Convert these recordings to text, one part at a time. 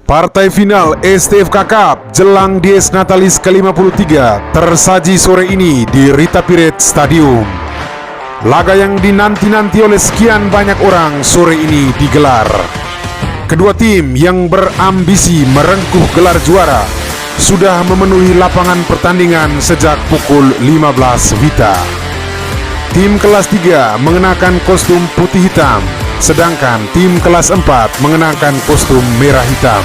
Partai final STFK Cup jelang Dies Natalis ke-53 tersaji sore ini di Rita Piret Stadium. Laga yang dinanti-nanti oleh sekian banyak orang sore ini digelar. Kedua tim yang berambisi merengkuh gelar juara sudah memenuhi lapangan pertandingan sejak pukul 15 WITA. Tim kelas 3 mengenakan kostum putih hitam, sedangkan tim kelas 4 mengenakan kostum merah hitam.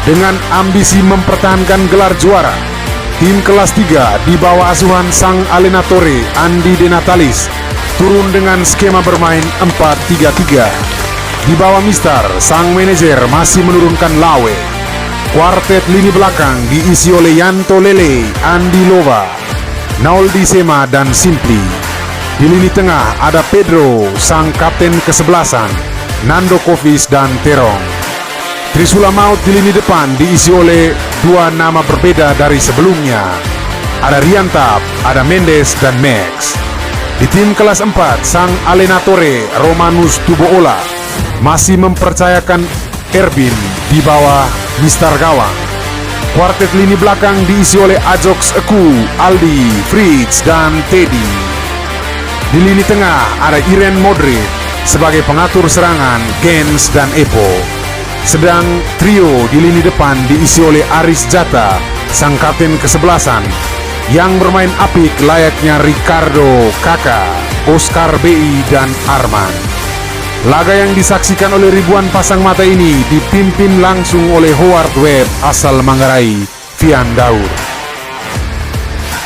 Dengan ambisi mempertahankan gelar juara, tim kelas 3 di bawah asuhan sang allenatore Andi De Natalis turun dengan skema bermain 4-3-3. Di bawah Mister, sang manajer masih menurunkan Lawe. Kuartet lini belakang diisi oleh Yanto Lele, Andi Lova, Naoldi Sema, dan Simpli. Di lini tengah ada Pedro, sang kapten kesebelasan, Nando Kovis, dan Terong. Trisula Maut di lini depan diisi oleh dua nama berbeda dari sebelumnya. Ada Riantap, ada Mendes, dan Max. Di tim kelas 4, sang allenatore Romanus Tuboola masih mempercayakan Erwin di bawah Mister Gawang. Kuartet lini belakang diisi oleh Ajox Eku, Aldi, Fritz, dan Teddy. Di lini tengah ada Iren Modric sebagai pengatur serangan, Gens, dan Epo. Sedang trio di lini depan diisi oleh Aris Jata, sang kapten kesebelasan, yang bermain apik layaknya Ricardo Kakak, Oscar BI, dan Arman. Laga yang disaksikan oleh ribuan pasang mata ini dipimpin langsung oleh Howard Webb asal Manggarai, Fian Daur.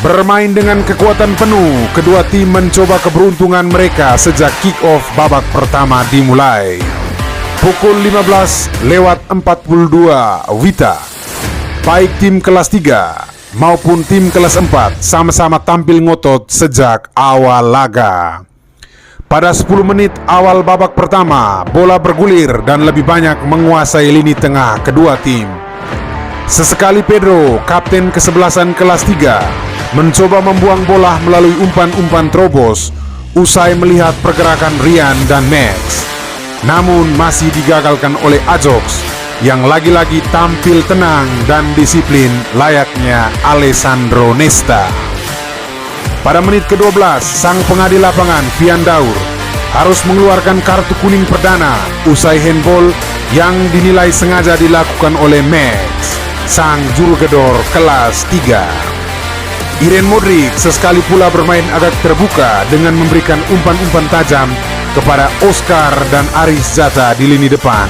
Bermain dengan kekuatan penuh, kedua tim mencoba keberuntungan mereka sejak kick-off babak pertama dimulai. Pukul 15:42 WITA, baik tim kelas 3 maupun tim kelas 4 sama-sama tampil ngotot sejak awal laga. Pada 10 menit awal babak pertama, bola bergulir dan lebih banyak menguasai lini tengah kedua tim. Sesekali Pedro, kapten kesebelasan kelas 3, mencoba membuang bola melalui umpan-umpan terobos usai melihat pergerakan Rian dan Max. Namun masih digagalkan oleh Ajox yang lagi-lagi tampil tenang dan disiplin layaknya Alessandro Nesta. Pada menit ke-12, sang pengadil lapangan Fian Daur harus mengeluarkan kartu kuning perdana usai handball yang dinilai sengaja dilakukan oleh Max, sang juru gedor kelas 3. Iren Modric sesekali pula bermain agak terbuka dengan memberikan umpan-umpan tajam kepada Oscar dan Aris Jata di lini depan.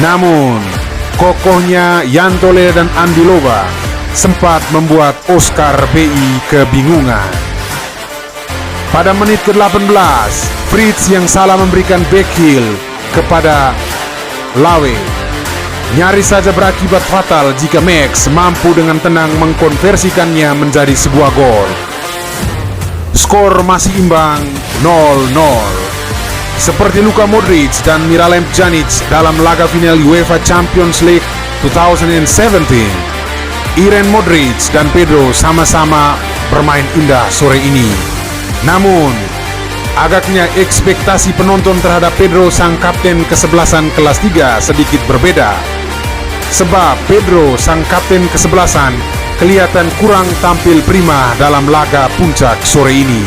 Namun, kokohnya Yantole dan Andi Lova sempat membuat Oscar BI kebingungan. Pada menit ke-18, Fritz yang salah memberikan back heel kepada Lawe nyaris saja berakibat fatal jika Max mampu dengan tenang mengkonversikannya menjadi sebuah gol. Skor masih imbang 0-0. Seperti Luka Modric dan Miralem Pjanic dalam laga final UEFA Champions League 2017, Iren Modric dan Pedro sama-sama bermain indah sore ini. Namun, agaknya ekspektasi penonton terhadap Pedro sang kapten kesebelasan kelas 3 sedikit berbeda. Sebab Pedro sang kapten kesebelasan kelihatan kurang tampil prima dalam laga puncak sore ini,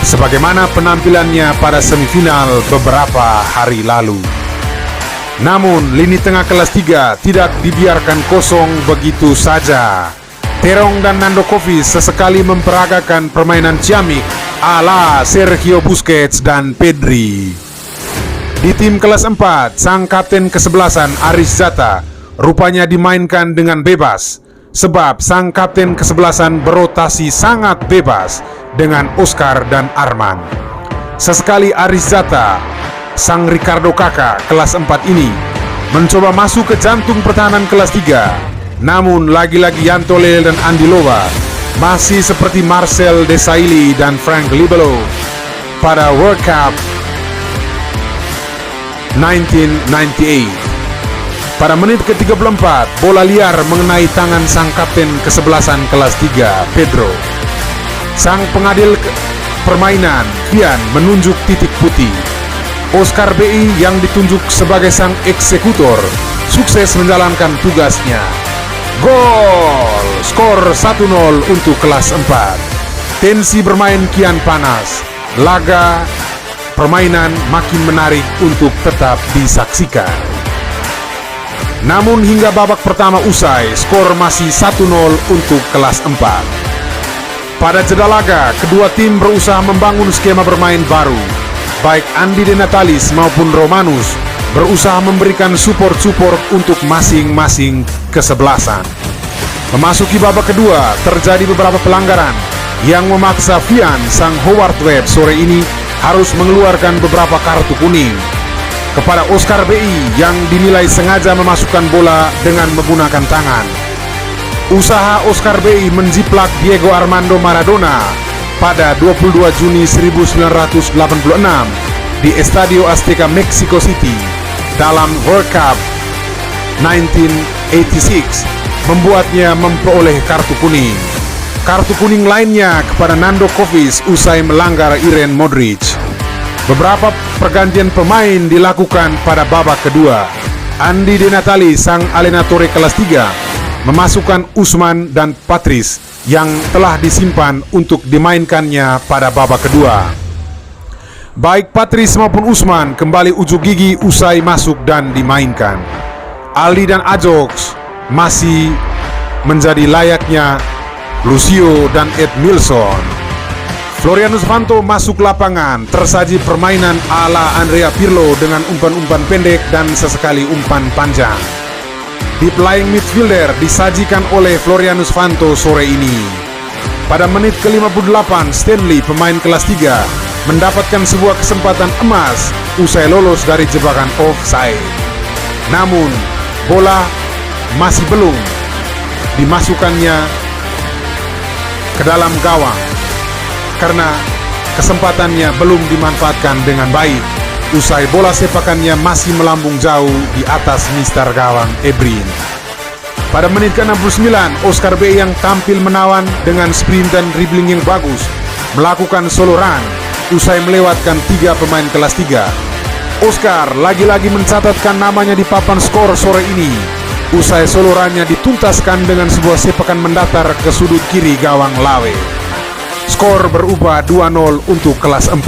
sebagaimana penampilannya pada semifinal beberapa hari lalu. Namun, lini tengah kelas 3 tidak dibiarkan kosong begitu saja. Terong dan Nando Kovis sesekali memperagakan permainan ciamik ala Sergio Busquets dan Pedri. Di tim kelas 4, sang kapten kesebelasan Aris Jata rupanya dimainkan dengan bebas, sebab sang kapten kesebelasan berotasi sangat bebas dengan Oscar dan Arman. Sesekali Aris Jata, sang Ricardo Kakak kelas 4 ini, mencoba masuk ke jantung pertahanan kelas 3. Namun lagi-lagi Yantole dan Andi Lova masih seperti Marcel Desailly dan Frank Libelo pada World Cup 1998. Pada menit ke-34, bola liar mengenai tangan sang kapten kesebelasan kelas 3, Pedro. Sang pengadil permainan, Fian, menunjuk titik putih. Oscar BI yang ditunjuk sebagai sang eksekutor sukses menjalankan tugasnya. Gol! Skor 1-0 untuk kelas 4. Tensi bermain kian panas. Laga permainan makin menarik untuk tetap disaksikan. Namun hingga babak pertama usai, skor masih 1-0 untuk kelas 4. Pada jeda laga, kedua tim berusaha membangun skema bermain baru. Baik Andi De Natalis maupun Romanus berusaha memberikan support untuk masing-masing kesebelasan. Memasuki babak kedua, terjadi beberapa pelanggaran yang memaksa Vian sang Howard Webb sore ini harus mengeluarkan beberapa kartu kuning. Kepada Oscar BI yang dinilai sengaja memasukkan bola dengan menggunakan tangan. Usaha Oscar BI menjiplak Diego Armando Maradona pada 22 Juni 1986 di Estadio Azteca Mexico City dalam World Cup 1986 membuatnya memperoleh kartu kuning. Kartu kuning lainnya kepada Nando Kovic usai melanggar Iren Modric. Beberapa pergantian pemain dilakukan pada babak kedua. Andi De Natali sang Allenatore kelas 3 memasukkan Usman dan Patrice yang telah disimpan untuk dimainkannya pada babak kedua. Baik Patrice maupun Usman kembali ujuk gigi usai masuk dan dimainkan. Aldi dan Ajox masih menjadi layaknya Lucio dan Edmilson. Florianus Vanto masuk lapangan, tersaji permainan ala Andrea Pirlo dengan umpan-umpan pendek dan sesekali umpan panjang. Deep lying midfielder disajikan oleh Florianus Vanto sore ini. Pada menit ke-58, Stanley pemain kelas 3 mendapatkan sebuah kesempatan emas usai lolos dari jebakan offside. Namun, bola masih belum dimasukkannya ke dalam gawang karena kesempatannya belum dimanfaatkan dengan baik. Usai bola sepakannya masih melambung jauh di atas mistar gawang Ebrin. Pada menit ke-69, Oscar B yang tampil menawan dengan sprint dan dribbling yang bagus melakukan solo run usai melewatkan 3 pemain kelas 3. Oscar lagi-lagi mencatatkan namanya di papan skor sore ini. Usai solo run-nya dituntaskan dengan sebuah sepakan mendatar ke sudut kiri gawang Lawe. Skor berubah 2-0 untuk kelas 4.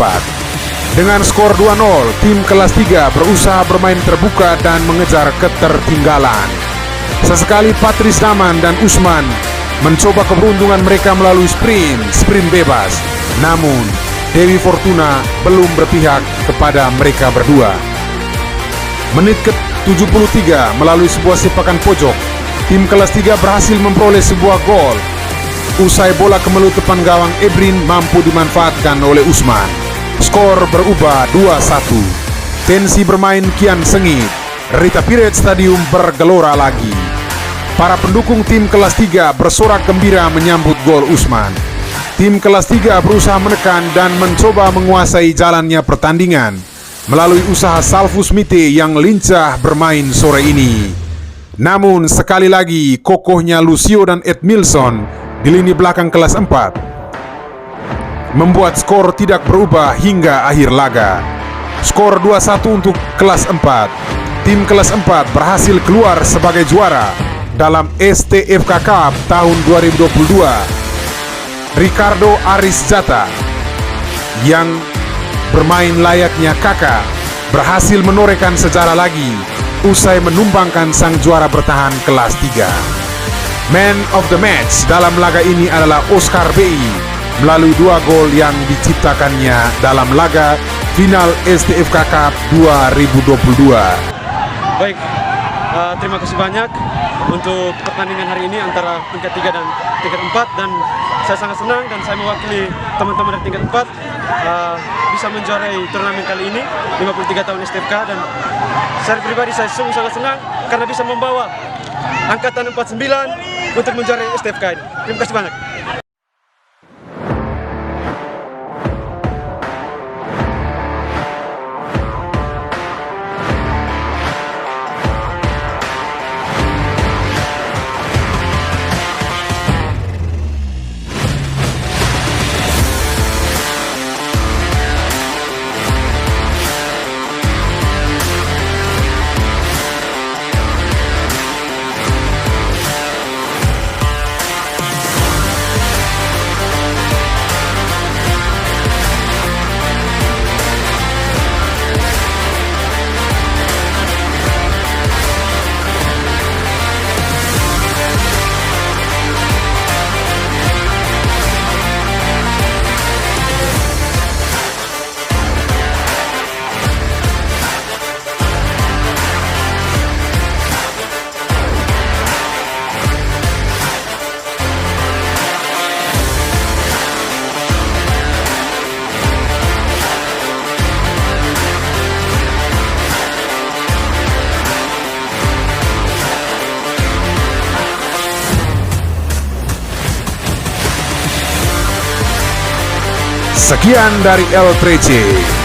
Dengan skor 2-0, tim kelas 3 berusaha bermain terbuka dan mengejar ketertinggalan. Sesekali Patrice Daman dan Usman mencoba keberuntungan mereka melalui sprint bebas. Namun, Dewi Fortuna belum berpihak kepada mereka berdua. Menit ke-73 melalui sebuah sepakan pojok, tim kelas 3 berhasil memperoleh sebuah gol. Usai bola kemelut depan gawang Ebrin mampu dimanfaatkan oleh Usman. Skor berubah 2-1. Tensi bermain kian sengit. Rita Pirate Stadium bergelora lagi. Para pendukung tim kelas 3 bersorak gembira menyambut gol Usman. Tim kelas 3 berusaha menekan dan mencoba menguasai jalannya pertandingan melalui usaha Salvus Mite yang lincah bermain sore ini. Namun sekali lagi kokohnya Lucio dan Edmilson di lini belakang kelas 4 membuat skor tidak berubah hingga akhir laga. Skor 2-1 untuk kelas 4. Tim kelas 4 berhasil keluar sebagai juara dalam STFK Cup tahun 2022. Ricardo Arisjata yang bermain layaknya kakak berhasil menorehkan sejarah lagi usai menumbangkan sang juara bertahan kelas 3. Man of the match dalam laga ini adalah Oscar BI melalui 2 gol yang diciptakannya dalam laga final STFK Cup 2022. Baik, terima kasih banyak untuk pertandingan hari ini antara tingkat 3 dan tingkat 4, dan saya sangat senang dan saya mewakili teman-teman dari tingkat 4 bisa menjuarai turnamen kali ini 53 tahun STFK, dan secara pribadi saya sangat senang karena bisa membawa angkatan 49 untuk menjuarai STFK ini. Terima kasih banyak. Sekian dari El Trece.